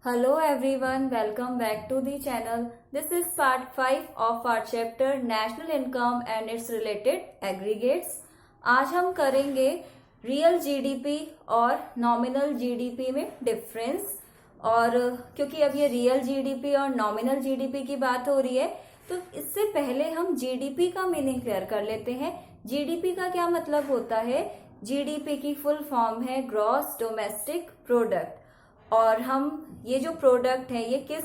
Hello everyone, welcome back to the channel. This is part 5 of our chapter National Income and its related aggregates. आज हम करेंगे real GDP और nominal GDP में difference. और क्योंकि अब ये रियल जीडीपी और नॉमिनल जीडीपी की बात हो रही है तो इससे पहले हम जीडीपी का मीनिंग क्लियर कर लेते हैं। जीडीपी का क्या मतलब होता है? जीडीपी की फुल फॉर्म है ग्रॉस डोमेस्टिक प्रोडक्ट। और हम ये जो प्रोडक्ट है ये किस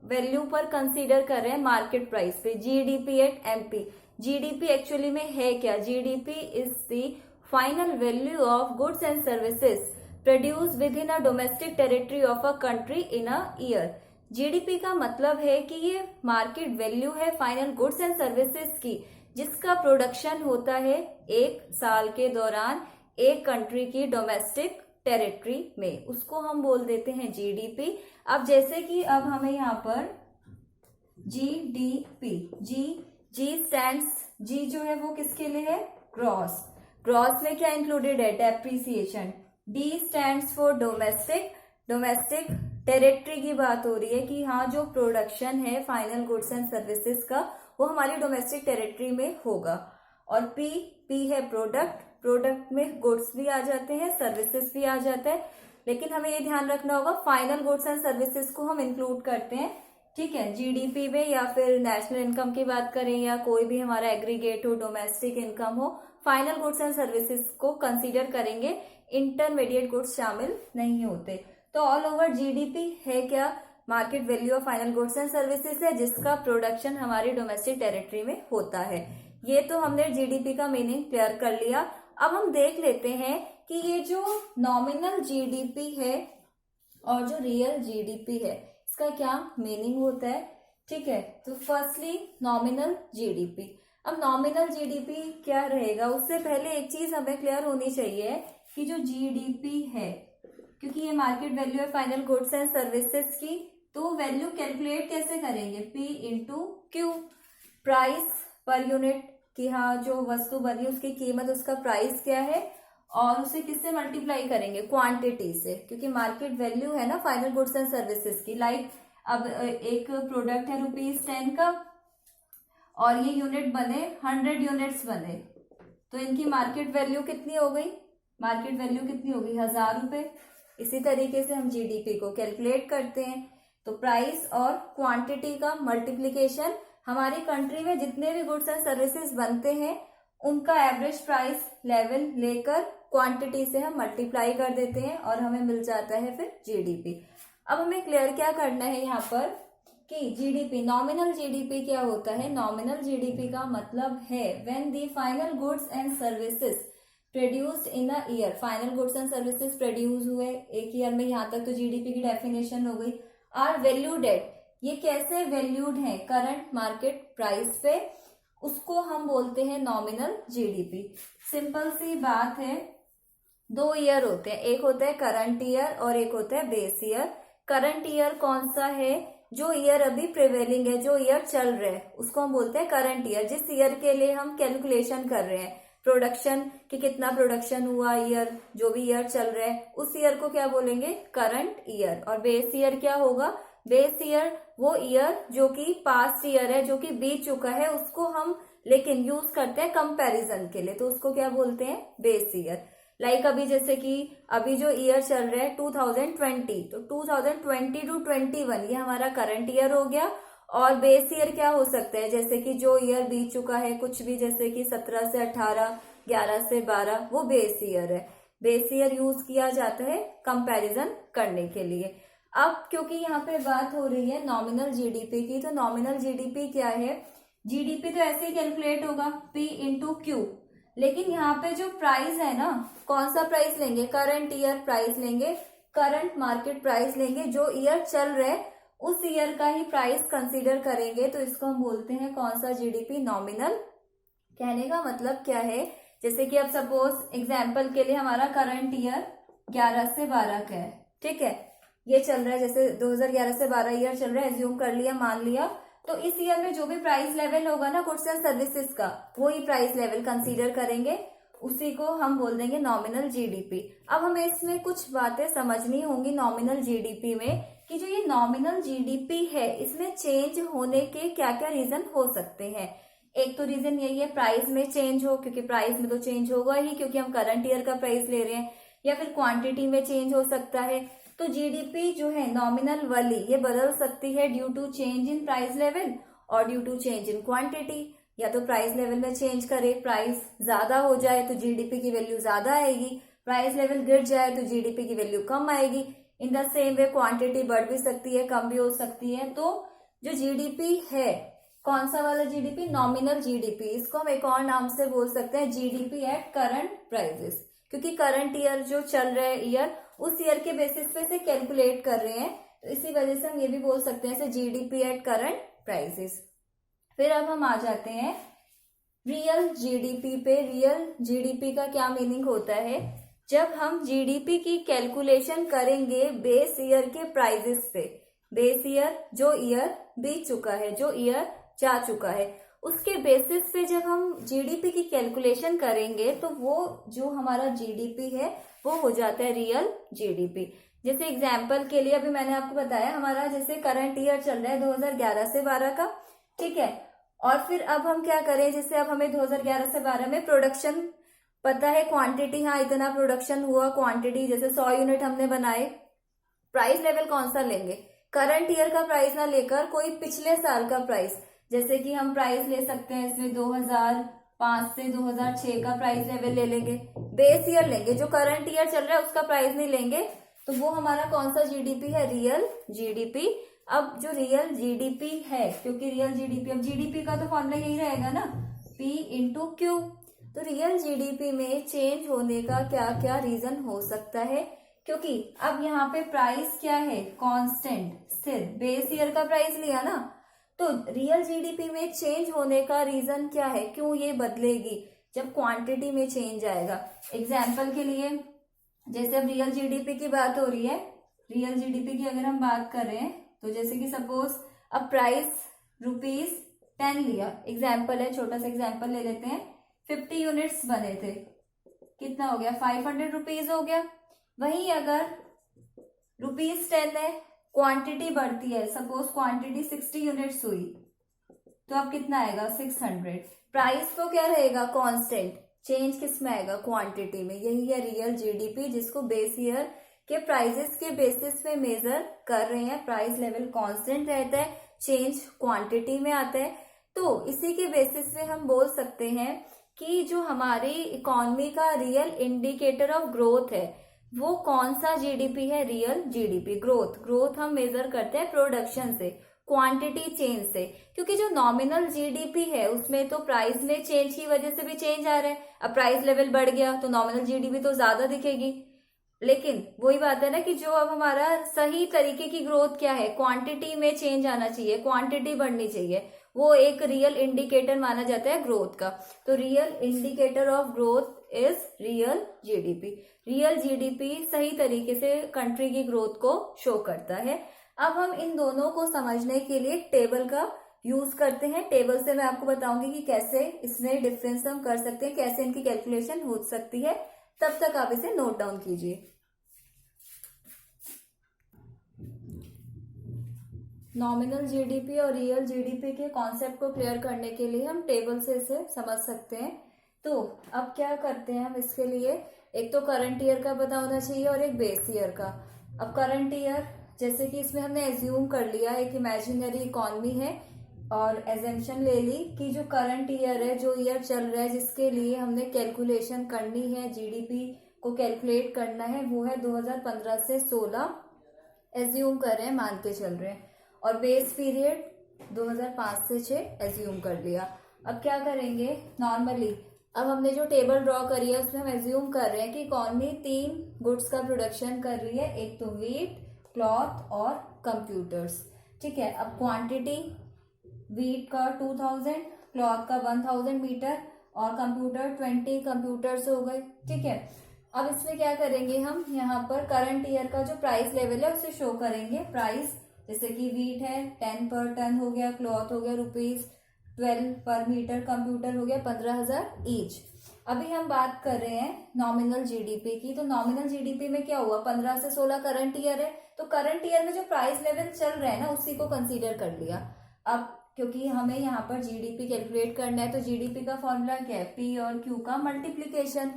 वैल्यू पर कंसीडर कर रहे हैं? मार्केट प्राइस पे। GDP at MP. GDP actually में है क्या? GDP is the final value of goods and services produce with in a domestic territory of a country in a year. GDP का मतलब है कि ये मार्केट वैल्यू है फाइनल गुड्स एंड सर्विसेज की जिसका प्रोडक्शन होता है एक साल के दौरान एक कंट्री की डोमेस्टिक टेरिटरी में, उसको हम बोल देते हैं जीडीपी। अब जैसे कि अब हमें यहाँ पर जीडीपी, जी स्टैंड्स, जी जो है वो किसके लिए है? ग्रॉस। ग्रॉस में क्या इंक्लूडेड है? Depreciation. D stands for domestic. Domestic territory की बात हो रही है कि हाँ जो प्रोडक्शन है फाइनल गुड्स एंड सर्विसेज का वो हमारी डोमेस्टिक टेरिटरी में होगा। और पी है प्रोडक्ट। प्रोडक्ट में गुड्स भी आ जाते हैं, सर्विसेज भी आ जाता है, लेकिन हमें ये ध्यान रखना होगा फाइनल गुड्स एंड सर्विसेज को हम इंक्लूड करते हैं। ठीक है, जीडीपी में या फिर नेशनल इनकम की बात करें या कोई भी हमारा एग्रीगेट हो, डोमेस्टिक इनकम हो, फाइनल गुड्स एंड सर्विसेज को कंसीडर करेंगे, इंटरमीडिएट गुड्स शामिल नहीं होते। तो ऑल ओवर जीडीपी है क्या? Market value of final goods and services है जिसका प्रोडक्शन हमारी डोमेस्टिक टेरिटरी में होता है। ये तो हमने जीडीपी का मीनिंग क्लियर कर लिया। अब हम देख लेते हैं कि ये जो नॉमिनल जीडीपी है और जो रियल जीडीपी है इसका क्या मीनिंग होता है। ठीक है, तो फर्स्टली नॉमिनल जीडीपी। अब नॉमिनल जीडीपी क्या रहेगा उससे पहले एक चीज हमें क्लियर होनी चाहिए कि जो जीडीपी है, क्योंकि ये मार्केट वैल्यू है फाइनल गुड्स एंड सर्विसेज की, तो वैल्यू कैलकुलेट कैसे करेंगे? P into Q, price per unit कि हाँ जो वस्तु बनी उसकी कीमत, उसका प्राइस क्या है, और उसे किससे मल्टीप्लाई करेंगे? क्वांटिटी से, क्योंकि मार्केट वैल्यू है ना फाइनल गुड्स एंड सर्विसेज की। लाइक अब एक प्रोडक्ट है ₹10 का और ये यूनिट बने 100 यूनिट्स बने, तो इनकी मार्केट वैल्यू कितनी हो गई? मार्केट वैल्यू कितनी हो गई? 1000 रुपए। इसी तरीके से हम जीडीपी को कैलकुलेट करते हैं, तो प्राइस और क्वांटिटी का मल्टीप्लीकेशन, हमारी कंट्री में जितने भी गुड्स एंड सर्विसेज बनते हैं उनका एवरेज प्राइस लेवल लेकर क्वांटिटी से हम मल्टीप्लाई कर देते हैं और हमें मिल जाता है फिर जीडीपी। अब हमें क्लियर क्या करना है यहाँ पर कि जीडीपी, नॉमिनल जीडीपी क्या होता है? नॉमिनल जीडीपी का मतलब है when the final goods and services produced in a year. Final goods and services produce हुए एक ईयर में, यहाँ तक तो जीडीपी की डेफिनेशन हो गई। आर वैल्यूड एट, ये कैसे वैल्यूड है? करंट मार्केट प्राइस पे, उसको हम बोलते हैं नॉमिनल जीडीपी। सिंपल सी बात है, 2 ईयर होते हैं, एक होता है करंट ईयर और एक होता है बेस ईयर। करंट ईयर कौन सा है? जो ईयर अभी प्रिवेलिंग है, जो ईयर चल रहा है उसको हम बोलते हैं करंट ईयर। जिस ईयर के लिए हम कैलकुलेशन कर रहे हैं प्रोडक्शन कि कितना प्रोडक्शन हुआ, ईयर जो भी ईयर चल रहा है उस ईयर को क्या बोलेंगे? Current year. और बेस ईयर क्या होगा? बेस ईयर वो ईयर जो कि पास्ट ईयर है, जो कि बीत चुका है, उसको हम लेकिन यूज करते हैं कंपैरिजन के लिए, तो उसको क्या बोलते हैं? Base year. लाइक अभी जैसे कि अभी जो ईयर चल रहा है 2020, तो 2020 to 21 ये हमारा करंट ईयर हो गया। और बेस ईयर क्या हो सकता है? जैसे कि जो ईयर बीत चुका है कुछ भी, जैसे कि 17 से 18, 11 से 12, वो बेस ईयर है। बेस ईयर यूज किया जाता है कंपैरिजन करने के लिए। अब क्योंकि यहाँ पे बात हो रही है नॉमिनल जीडीपी की, तो नॉमिनल जीडीपी क्या है? जीडीपी तो ऐसे ही कैलकुलेट होगा पी इंटू क्यू, लेकिन यहाँ पे जो प्राइस है ना, कौन सा प्राइस लेंगे? करंट ईयर प्राइस लेंगे, करंट मार्केट प्राइस लेंगे, जो ईयर चल रहा है उस ईयर का ही प्राइस कंसीडर करेंगे, तो इसको हम बोलते हैं कौन सा? GDP, nominal. कहने का मतलब क्या है? जैसे कि अब सपोज एग्जाम्पल के लिए हमारा करंट ईयर 11 से 12 का है, ठीक है, ये चल रहा है, जैसे 2011 से 12 ईयर चल रहा है, एज्यूम कर लिया, मान लिया, तो इस ईयर में जो भी प्राइस लेवल होगा ना गुड्स एंड सर्विसेज का, वो ही प्राइस लेवल कंसीडर करेंगे। उसी को हम बोल देंगे नॉमिनल जीडीपी। अब हमें इसमें कुछ बातें समझनी होंगी नॉमिनल जीडीपी में, कि जो ये नॉमिनल जीडीपी है इसमें चेंज होने के क्या क्या रीजन हो सकते हैं। एक तो रीजन यही है प्राइस में चेंज हो, क्योंकि प्राइस में तो चेंज होगा ही क्योंकि हम करंट ईयर का प्राइस ले रहे हैं, या फिर क्वांटिटी में चेंज हो सकता है। तो जीडीपी जो है नॉमिनल वाली ये बदल सकती है due to change in price level और due to change in quantity. या तो प्राइस लेवल में चेंज करे, प्राइस ज्यादा हो जाए तो जीडीपी की वैल्यू ज्यादा आएगी, प्राइस लेवल गिर जाए तो जीडीपी की वैल्यू कम आएगी। In the same way quantity बढ़ भी सकती है, कम भी हो सकती है। तो जो जीडीपी है, कौन सा वाला जीडीपी, नॉमिनल जीडीपी, इसको हम एक और नाम से बोल सकते हैं जीडीपी एट करंट प्राइसेस, क्योंकि करंट ईयर जो चल रहा है ईयर, उस ईयर के बेसिस पे से कैलकुलेट कर रहे हैं, तो इसी वजह से हम ये भी बोल सकते हैं जीडीपी एट करंट प्राइसेस। फिर अब हम आ जाते हैं रियल जीडीपी पे। रियल जीडीपी का क्या मीनिंग होता है, जब हम जीडीपी की कैलकुलेशन करेंगे बेस ईयर के प्राइजेस पे। बेस ईयर जो ईयर बीत चुका है, जो ईयर जा चुका है, उसके बेसिस पे जब हम जीडीपी की कैलकुलेशन करेंगे तो वो जो हमारा जीडीपी है वो हो जाता है रियल जीडीपी। जैसे एग्जांपल के लिए अभी मैंने आपको बताया हमारा जैसे करंट ईयर चल रहा है 2011 से 12 का, ठीक है। और फिर अब हम क्या करें, जैसे अब हमें 2011 से 12 में प्रोडक्शन पता है, क्वांटिटी हाँ इतना प्रोडक्शन हुआ, क्वांटिटी जैसे 100 यूनिट हमने बनाए। प्राइस लेवल कौन सा लेंगे, करंट ईयर का प्राइस ना लेकर कोई पिछले साल का प्राइस, जैसे कि हम प्राइस ले सकते हैं इसमें 2005 से 2006 का प्राइस लेवल ले लेंगे, बेस ईयर लेंगे, जो करंट ईयर चल रहा है उसका प्राइस नहीं लेंगे। तो वो हमारा कौन सा जीडीपी है, रियल जीडीपी। अब जो रियल जीडीपी है, क्योंकि रियल जीडीपी, अब जीडीपी का तो फॉर्मूला यही रहेगा ना, P इंटू क्यू। तो रियल जीडीपी में चेंज होने का क्या क्या रीजन हो सकता है, क्योंकि अब यहाँ पे प्राइस क्या है, कांस्टेंट स्थिर, बेस ईयर का प्राइस लिया ना। तो रियल जीडीपी में चेंज होने का रीजन क्या है, क्यों ये बदलेगी, जब क्वांटिटी में चेंज आएगा। एग्जाम्पल के लिए जैसे अब रियल जीडीपी की बात हो रही है, रियल जीडीपी की अगर हम बात कर रहे हैं तो जैसे कि सपोज अब प्राइस ₹10 लिया, एग्जाम्पल है, छोटा सा एग्जाम्पल ले लेते हैं, 50 यूनिट्स बने थे, कितना हो गया, 500 रुपीज हो गया। वहीं अगर ₹10 है, क्वांटिटी बढ़ती है, सपोज क्वांटिटी 60 यूनिट्स हुई, तो अब कितना आएगा, 600। प्राइस तो क्या रहेगा, कांस्टेंट, चेंज किस में आएगा, क्वांटिटी में। यही है रियल जीडीपी, जिसको बेस ईयर के प्राइसेस के बेसिस पे मेजर कर रहे हैं। प्राइस लेवल कांस्टेंट रहता है, चेंज क्वांटिटी में आता है। तो इसी के बेसिस पे हम बोल सकते हैं कि जो हमारी इकोनॉमी का रियल इंडिकेटर ऑफ ग्रोथ है वो कौन सा जीडीपी है, रियल जीडीपी। ग्रोथ हम मेजर करते हैं प्रोडक्शन से, क्वांटिटी चेंज से, क्योंकि जो नॉमिनल जीडीपी है उसमें तो प्राइस में चेंज की वजह से भी चेंज आ रहा है। अब प्राइस लेवल बढ़ गया तो नॉमिनल जीडीपी तो ज्यादा दिखेगी, लेकिन वही बात है ना कि जो अब हमारा सही तरीके की ग्रोथ क्या है, क्वांटिटी में चेंज आना चाहिए, क्वांटिटी बढ़नी चाहिए, वो एक रियल इंडिकेटर माना जाता है ग्रोथ का। तो real indicator of growth is real GDP. Real GDP सही तरीके से कंट्री की ग्रोथ को शो करता है। अब हम इन दोनों को समझने के लिए टेबल का यूज करते हैं। टेबल से मैं आपको बताऊंगी कि कैसे इसमें डिफरेंस हम कर सकते हैं, कैसे इनकी कैलकुलेशन हो सकती है। तब तक आप इसे नोट डाउन कीजिए। नॉमिनल जीडीपी और रियल जीडीपी के कॉन्सेप्ट को क्लियर करने के लिए हम टेबल से इसे समझ सकते हैं। तो अब क्या करते हैं हम इसके लिए, एक तो करंट ईयर का पता होना चाहिए और एक बेस ईयर का। अब करंट ईयर जैसे कि इसमें हमने एज्यूम कर लिया एक इमेजिनरी इकोनॉमी है और एजम्पशन ले ली कि जो करंट ईयर है, जो ईयर चल रहा है, जिसके लिए हमने कैलकुलेशन करनी है, जीडीपी को कैलकुलेट करना है, वो है 2015 से 16 एज्यूम कर रहे हैं, मान के चल रहे हैं। और बेस पीरियड 2005 से 6 एज्यूम कर लिया। अब क्या करेंगे, नॉर्मली अब हमने जो टेबल ड्रॉ करी है उसमें हम एज्यूम कर रहे हैं कि इकोनॉमी 3 गुड्स का प्रोडक्शन कर रही है, एक तो व्हीट, क्लॉथ और कंप्यूटर्स, ठीक है। अब क्वांटिटी व्हीट का 2000, क्लॉथ का 1000 मीटर और कंप्यूटर 20 कंप्यूटर्स हो गए, ठीक है। अब इसमें क्या करेंगे, हम यहाँ पर करंट ईयर का जो प्राइस लेवल है उसे शो करेंगे। प्राइस जैसे कि व्हीट है 10 पर टन हो गया, क्लॉथ हो गया ₹12 पर मीटर, कंप्यूटर हो गया 15,000 ईच। अभी हम बात कर रहे हैं नॉमिनल जीडीपी की। तो नॉमिनल जीडीपी में क्या हुआ, 15 से 16 करंट ईयर है, तो करंट ईयर में जो प्राइस लेवल चल रहे हैं ना उसी को कंसीडर कर लिया। अब क्योंकि हमें यहाँ पर जीडीपी कैलकुलेट करना है, तो जीडीपी का फॉर्मूला क्या है, पी और क्यू का मल्टीप्लीकेशन।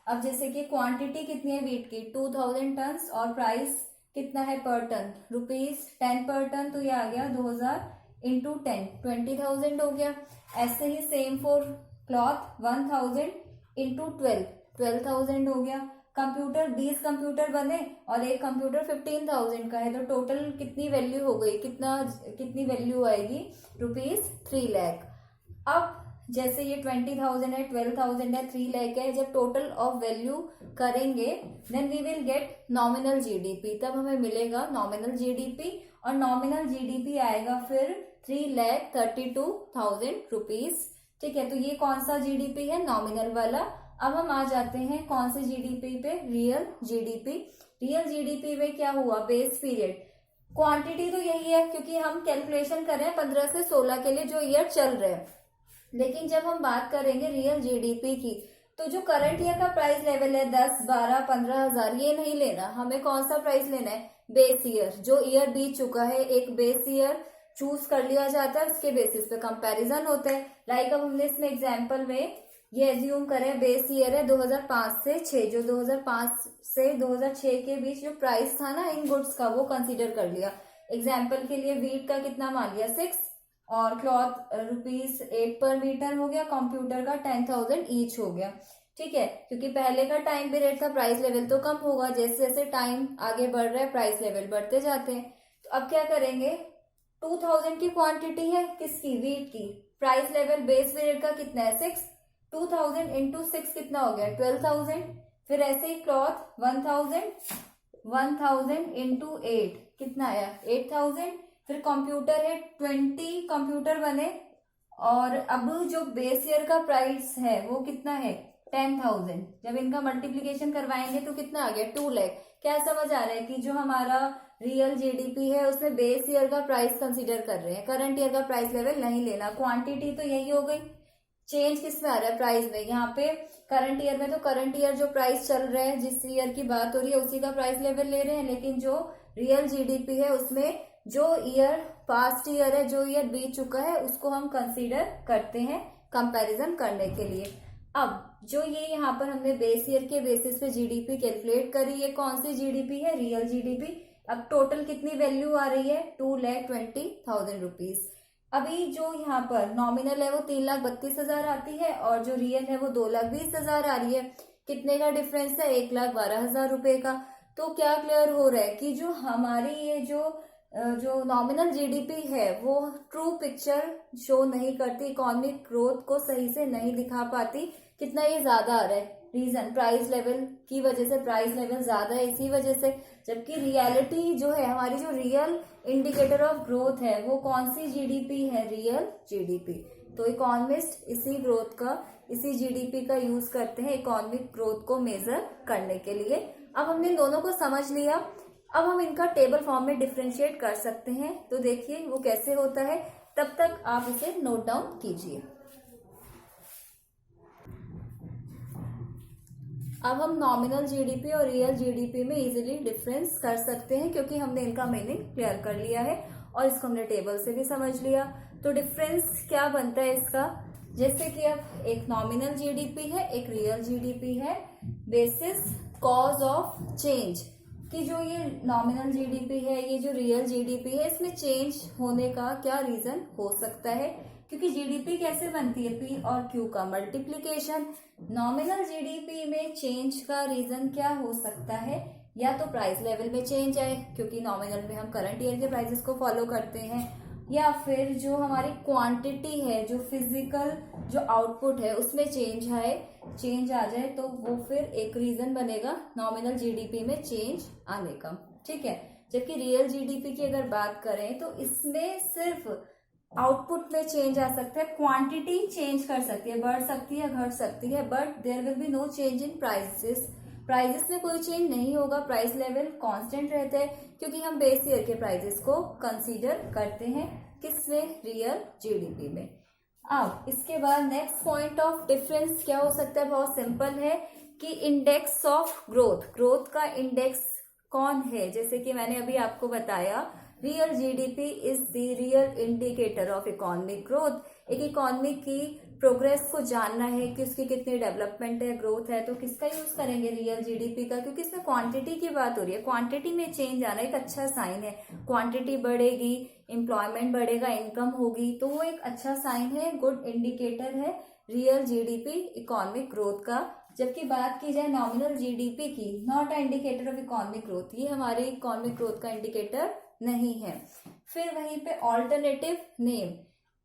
अब जैसे कि क्वांटिटी कितनी है वीट की, 2000 टन, और प्राइस कितना है पर टन, ₹10 पर टन, तो ये आ गया 2000 इंटू 10, 20,000 हो गया। ऐसे ही सेम फॉर क्लॉथ, 1000 इंटू 12,000 हो गया। कंप्यूटर 20 कंप्यूटर बने और एक कंप्यूटर 15,000 का है, तो टोटल कितनी वैल्यू हो गई, कितनी वैल्यू आएगी, ₹3 लाख। अब जैसे ये 20,000 है, 12,000 है, 3 लाख है, जब टोटल ऑफ वैल्यू करेंगे then we will get nominal GDP, तब हमें मिलेगा नॉमिनल जीडीपी। और नॉमिनल जीडीपी आएगा फिर 3,32,000 रुपीज। ठीक है, तो ये कौन सा जीडीपी है, नॉमिनल वाला। अब हम आ जाते हैं कौन से जीडीपी पे, रियल जीडीपी। रियल जीडीपी में क्या हुआ, बेस पीरियड, क्वांटिटी तो यही है क्योंकि हम कैलकुलेशन कर रहे हैं 15 से 16 के लिए जो ईयर चल रहे हैं। लेकिन जब हम बात करेंगे रियल जीडीपी की, तो जो करंट ईयर का प्राइस लेवल है 10, 12, 15,000, ये नहीं लेना, हमें कौन सा प्राइस लेना है, बेस ईयर, जो ईयर बीत चुका है। एक बेस ईयर चूज कर लिया जाता है, उसके बेसिस पे कंपैरिजन होता है। लाइक अब हमने इसमें एग्जांपल में ये एज्यूम करें बेस ईयर है 2005 से 6, जो 2005 से 2006 के बीच जो प्राइस था ना इन गुड्स का, वो कंसीडर कर लिया। एग्जाम्पल के लिए वीट का कितना मान लिया, 6, और क्लॉथ ₹8 पर मीटर हो गया, कंप्यूटर का 10,000 ईच हो गया। ठीक है, क्योंकि पहले का टाइम पीरियड था, प्राइस लेवल तो कम होगा, जैसे जैसे टाइम आगे बढ़ रहा है प्राइस लेवल बढ़ते जाते हैं। तो अब क्या करेंगे, 2000 की क्वांटिटी है किसकी, वीट की, प्राइस लेवल बेस पीरियड का कितना है 6, 2000 इंटू 6 कितना हो गया 12,000। फिर ऐसे ही क्लॉथ 1000 इंटू 8 कितना आया 8,000। फिर कंप्यूटर है 20 कंप्यूटर बने, और अब जो बेस ईयर का प्राइस है वो कितना है 10,000। जब इनका मल्टीप्लीकेशन करवाएंगे तो कितना आ गया 2 लाख। क्या समझ आ रहा है कि जो हमारा रियल जीडीपी है उसमें बेस ईयर का प्राइस कंसीडर कर रहे हैं, करंट ईयर का प्राइस लेवल नहीं लेना। क्वांटिटी तो यही हो गई, चेंज किस में आ रहा है, प्राइस में। यहाँ पे करंट ईयर में तो करंट ईयर जो प्राइस चल रहा है, जिस ईयर की बात हो रही है उसी का प्राइस लेवल ले रहे हैं। लेकिन जो रियल जीडीपी है उसमें जो ईयर पास्ट ईयर है, जो ईयर बीत चुका है, उसको हम कंसीडर करते हैं कंपैरिजन करने के लिए। अब जो ये यहाँ पर हमने बेस ईयर के बेसिस पे जीडीपी कैलकुलेट करी, ये कौन सी जीडीपी है, रियल जीडीपी। अब टोटल कितनी वैल्यू आ रही है 2,20,000 रुपीज। अभी जो यहाँ पर नॉमिनल है वो 3,32,000 आती है, और जो रियल है वो 2,20,000 आ रही है। कितने का डिफरेंस है, 1,12,000 रुपए का। तो क्या क्लियर हो रहा है कि जो हमारी ये जो नॉमिनल जीडीपी है वो ट्रू पिक्चर शो नहीं करती, इकोनॉमिक ग्रोथ को सही से नहीं दिखा पाती। कितना ये ज्यादा आ रहा है, रीजन प्राइस लेवल की वजह से, प्राइस लेवल ज्यादा है इसी वजह से। जबकि रियलिटी जो है, हमारी जो रियल इंडिकेटर ऑफ ग्रोथ है वो कौन सी जीडीपी है, रियल जीडीपी। तो इकोनॉमिस्ट इसी ग्रोथ का, इसी जीडीपी का यूज करते हैं इकोनॉमिक ग्रोथ को मेजर करने के लिए। अब हमने दोनों को समझ लिया, अब हम इनका टेबल फॉर्म में डिफ्रेंशिएट कर सकते हैं। तो देखिए वो कैसे होता है, तब तक आप इसे नोट डाउन कीजिए। अब हम नॉमिनल जीडीपी और रियल जीडीपी में इजीली डिफरेंस कर सकते हैं, क्योंकि हमने इनका मीनिंग क्लियर कर लिया है और इसको हमने टेबल से भी समझ लिया। तो डिफरेंस क्या बनता है इसका, जैसे कि अब एक नॉमिनल जीडीपी है, एक रियल जीडीपी है, बेसिस कॉज ऑफ चेंज, कि जो ये नॉमिनल जीडीपी है, ये जो रियल जीडीपी है, इसमें चेंज होने का क्या रीजन हो सकता है। क्योंकि जीडीपी कैसे बनती है, पी और क्यू का मल्टीप्लीकेशन। नॉमिनल जीडीपी में चेंज का रीजन क्या हो सकता है, या तो प्राइस लेवल में चेंज आए, क्योंकि नॉमिनल में हम करंट ईयर के प्राइसेस को फॉलो करते हैं, या फिर जो हमारी क्वांटिटी है, जो फिजिकल जो आउटपुट है उसमें चेंज आ जाए, तो वो फिर एक रीजन बनेगा नॉमिनल जीडीपी में चेंज आने का। ठीक है, जबकि रियल जीडीपी की अगर बात करें तो इसमें सिर्फ आउटपुट में चेंज आ सकता है, क्वांटिटी चेंज कर सकती है, बढ़ सकती है, घट सकती है, but there will be no change in prices. Prices में कोई चेंज नहीं होगा, प्राइस लेवल कांस्टेंट रहता है, क्योंकि हम बेस ईयर के प्राइसेस को कंसीडर करते हैं किसमें, रियल जीडीपी में। अब इसके बाद नेक्स्ट पॉइंट ऑफ डिफरेंस क्या हो सकता है, बहुत सिंपल है कि इंडेक्स ऑफ ग्रोथ, ग्रोथ का इंडेक्स कौन है। जैसे कि मैंने अभी आपको बताया, real GDP is the real indicator of economic growth. एक इकोनॉमी की प्रोग्रेस को जानना है कि उसकी कितनी डेवलपमेंट है, ग्रोथ है, तो किसका यूज करेंगे, रियल जीडीपी का, क्योंकि इसमें क्वांटिटी की बात हो रही है। क्वांटिटी में चेंज आना एक अच्छा साइन है, क्वांटिटी बढ़ेगी, एम्प्लॉयमेंट बढ़ेगा, इनकम होगी, तो वो एक अच्छा साइन है, गुड इंडिकेटर है रियल जीडीपी इकोनॉमिक ग्रोथ का। जबकि बात की जाए नॉमिनल जीडीपी की, not a indicator of economic growth, ये हमारे इकोनॉमिक ग्रोथ का इंडिकेटर नहीं है। फिर वहीं पे alternative name,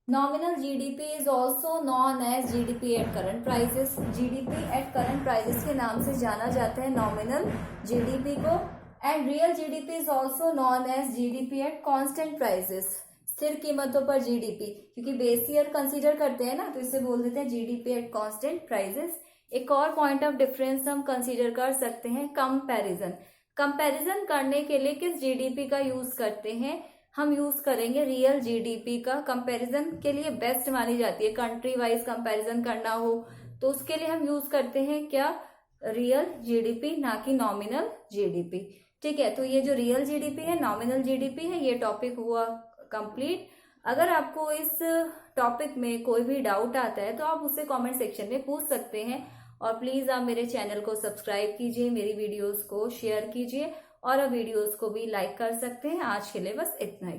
nominal GDP is also known as GDP at current prices. GDP at current prices के नाम से जाना जाता है नॉमिनल जीडीपी को। And real GDP is also known as GDP at constant prices, स्थिर कीमतों पर जीडीपी, क्योंकि बेस ईयर कंसीडर करते हैं ना, तो इसे बोल देते हैं जीडीपी एट कांस्टेंट प्राइजेस। एक और पॉइंट ऑफ डिफरेंस हम कंसीडर कर सकते हैं, कंपैरिजन। कंपैरिजन करने के लिए किस जीडीपी का यूज करते हैं, हम यूज करेंगे रियल जीडीपी का। कंपैरिजन के लिए बेस्ट मानी जाती है, कंट्री वाइज कंपैरिजन करना हो तो उसके लिए हम यूज करते हैं क्या, रियल जीडीपी, ना कि नॉमिनल जीडीपी। ठीक है, तो ये जो रियल जीडीपी है, नॉमिनल जीडीपी है, ये टॉपिक हुआ कंप्लीट। अगर आपको इस टॉपिक में कोई भी डाउट आता है तो आप उससे कमेंट सेक्शन में पूछ सकते हैं। और प्लीज आप मेरे चैनल को सब्सक्राइब कीजिए, मेरी वीडियोस को शेयर कीजिए और वीडियोस को भी लाइक कर सकते हैं। आज के लिए बस इतना ही।